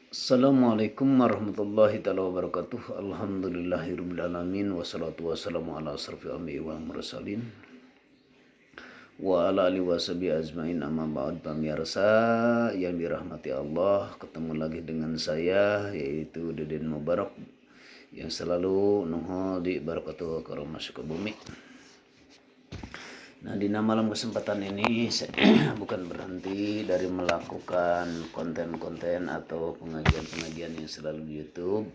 Assalamualaikum warahmatullahi taala wabarakatuh. Alhamdulillahirabbil alamin wassalatu wassalamu ala asrofil anbiya'i wal mursalin wa ala alihi washabihi ajmain amma ba'd. Pemirsa yang dirahmati Allah, ketemu lagi dengan saya yaitu Deden Mubarak yang selalu nuhul di barakatuh karamah ke bumi. Nah, di malam kesempatan ini saya bukan berhenti dari melakukan konten-konten atau pengajian-pengajian yang selalu di YouTube.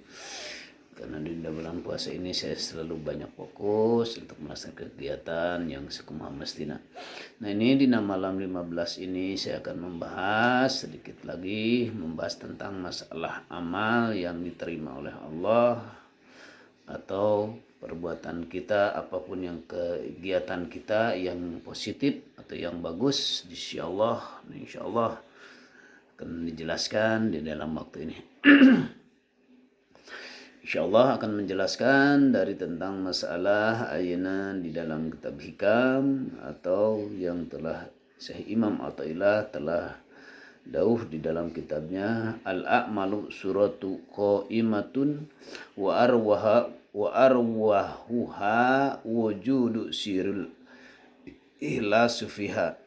Karena di bulan puasa ini saya selalu banyak fokus untuk melaksanakan kegiatan yang sekumaha mestina. Nah, ini di malam 15 ini saya akan membahas sedikit lagi tentang masalah amal yang diterima oleh Allah atau perbuatan kita, apapun yang kegiatan kita yang positif atau yang bagus, insya Allah akan dijelaskan di dalam waktu ini. Insya Allah akan menjelaskan dari tentang masalah ayat di dalam kitab Hikam atau yang telah Syekh Imam Athaillah telah dauh di dalam kitabnya Al-A'malu suratu qa'imatun wa arwahuha wujudu sirul ihlasu fiha.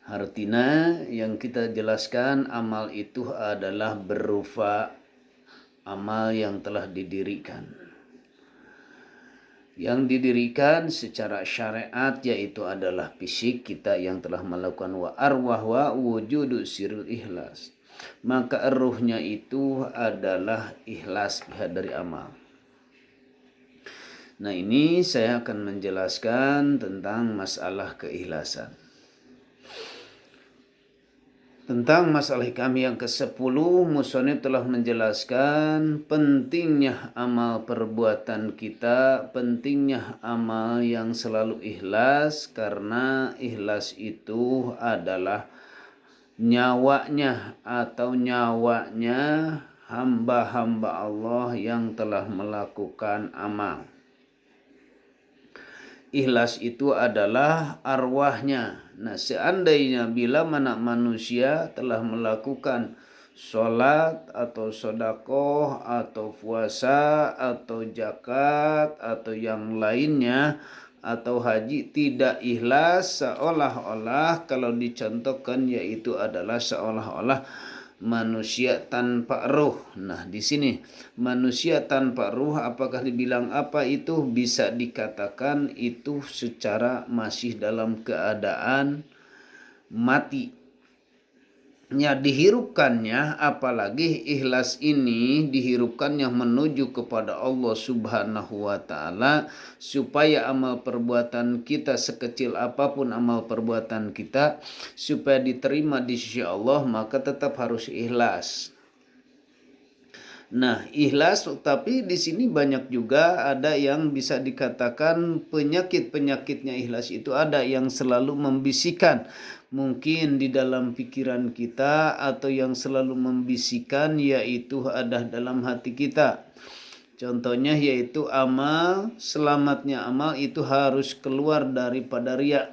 Artinya yang kita jelaskan, amal itu adalah berupa amal yang telah didirikan. Yang didirikan secara syariat yaitu adalah fisik kita yang telah melakukan wa arwah wujudu sirul ikhlas. Maka ruhnya itu adalah ikhlas pihak dari amal. Nah, ini saya akan menjelaskan tentang masalah keikhlasan. Tentang masalah kami yang ke-10, musonib telah menjelaskan pentingnya amal perbuatan kita, pentingnya amal yang selalu ikhlas, karena ikhlas itu adalah nyawanya hamba-hamba Allah yang telah melakukan amal. Ikhlas itu adalah arwahnya. Nah, seandainya bila mana manusia telah melakukan sholat atau sodakoh atau puasa atau zakat atau yang lainnya atau haji tidak ikhlas, seolah-olah kalau dicontohkan yaitu adalah seolah-olah manusia tanpa ruh. Nah, di sini manusia tanpa ruh, apakah dibilang apa itu? Bisa dikatakan itu secara masih dalam keadaan mati. Dihirupkannya, apalagi ikhlas ini dihirupkannya menuju kepada Allah Subhanahu wa Ta'ala, supaya amal perbuatan kita sekecil apapun amal perbuatan kita supaya diterima di sisi Allah, maka tetap harus ikhlas. Nah, ikhlas, tapi di sini banyak juga ada yang bisa dikatakan penyakitnya ikhlas itu ada yang selalu membisikkan mungkin di dalam pikiran kita atau yang selalu membisikkan yaitu ada dalam hati kita. Contohnya yaitu selamatnya amal itu harus keluar daripada riya.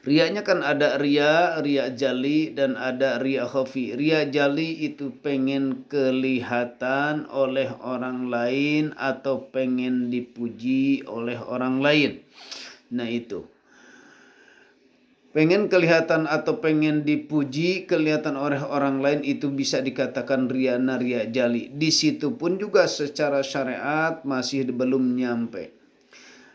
Riaknya kan ada riak jali dan ada riak khafi. Riak jali itu pengen kelihatan oleh orang lain atau pengen dipuji oleh orang lain. Nah, itu. Pengen kelihatan atau pengen dipuji kelihatan oleh orang lain itu bisa dikatakan riak jali. Di situ pun juga secara syariat masih belum nyampe.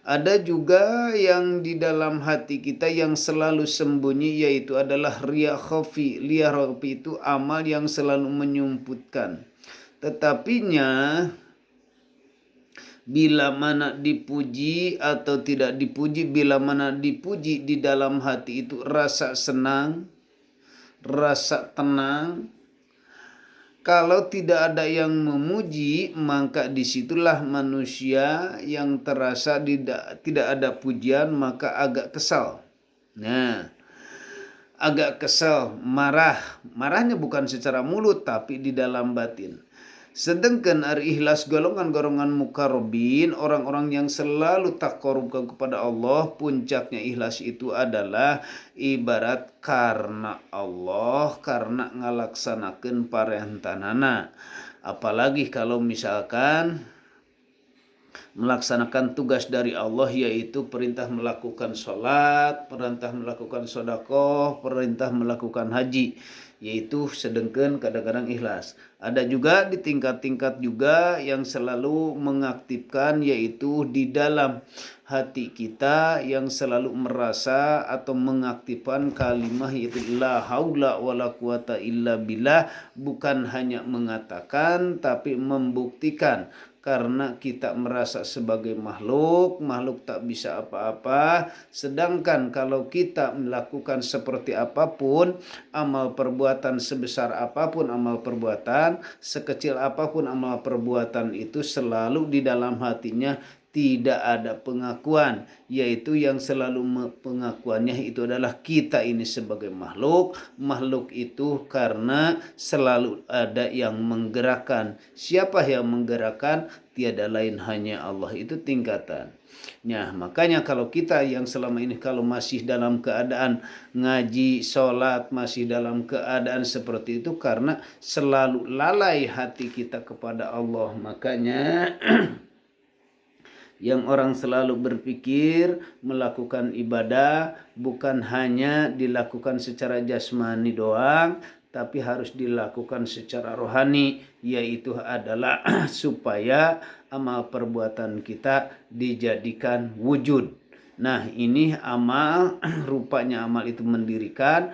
Ada juga yang di dalam hati kita yang selalu sembunyi yaitu adalah riya khafi. Riya khafi itu amal yang selalu menyumputkan. Tetapinya bila mana dipuji atau tidak dipuji, bila mana dipuji di dalam hati itu rasa senang, rasa tenang. Kalau tidak ada yang memuji, maka disitulah manusia yang terasa tidak ada pujian, maka agak kesal. Nah, agak kesal, marah. Marahnya bukan secara mulut, tapi di dalam batin. Sedangkan ari ikhlas golongan-golongan mukarrabin, orang-orang yang selalu takarubkan kepada Allah, puncaknya ikhlas itu adalah ibarat karena Allah, karena ngalaksanakeun parentanana. Apalagi kalau misalkan melaksanakan tugas dari Allah, yaitu perintah melakukan sholat, perintah melakukan sedekah, perintah melakukan haji, yaitu sedengkeun kadang-kadang ikhlas. Ada juga di tingkat-tingkat juga yang selalu mengaktifkan, yaitu di dalam hati kita yang selalu merasa atau mengaktifkan kalimah, yaitu la haula wala quwata illa billah, bukan hanya mengatakan tapi membuktikan. Karena kita merasa sebagai makhluk tak bisa apa-apa. Sedangkan kalau kita melakukan seperti apapun, amal perbuatan sebesar apapun amal perbuatan, sekecil apapun amal perbuatan itu selalu di dalam hatinya tidak ada pengakuan, yaitu yang selalu pengakuannya itu adalah kita ini sebagai makhluk. Makhluk itu karena selalu ada yang menggerakkan. Siapa yang menggerakkan? Tiada lain hanya Allah. Itu tingkatan. Nah, makanya kalau kita yang selama ini kalau masih dalam keadaan ngaji, sholat, masih dalam keadaan seperti itu karena selalu lalai hati kita kepada Allah. Makanya yang orang selalu berpikir melakukan ibadah bukan hanya dilakukan secara jasmani doang, tapi harus dilakukan secara rohani, yaitu adalah supaya amal perbuatan kita dijadikan wujud. Nah, ini amal, rupanya amal itu mendirikan,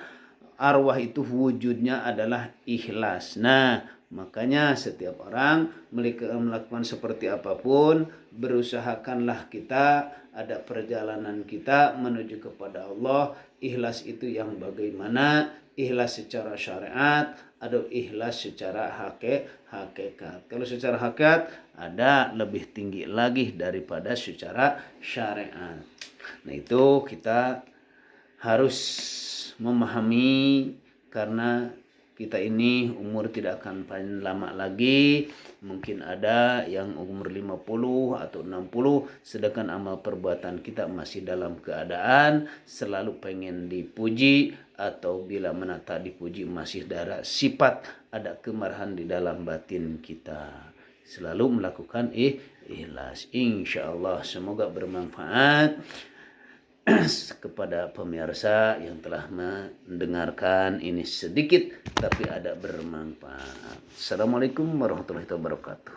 arwah itu wujudnya adalah ikhlas. Nah, makanya setiap orang melakukan seperti apapun, berusahakanlah kita ada perjalanan kita menuju kepada Allah. Ikhlas itu yang bagaimana? Ikhlas secara syariat, ada ikhlas secara hakikat. Kalau secara hakikat ada lebih tinggi lagi daripada secara syariat. Nah, itu kita harus memahami, karena kita ini umur tidak akan paling lama lagi. Mungkin ada yang umur 50 atau 60, sedangkan amal perbuatan kita masih dalam keadaan selalu pengen dipuji, atau bila menata dipuji masih ada sifat, ada kemarahan di dalam batin kita. Selalu melakukan ikhlas. Insyaallah semoga bermanfaat kepada pemirsa yang telah mendengarkan ini sedikit tapi ada bermanfaat. Assalamualaikum warahmatullahi wabarakatuh.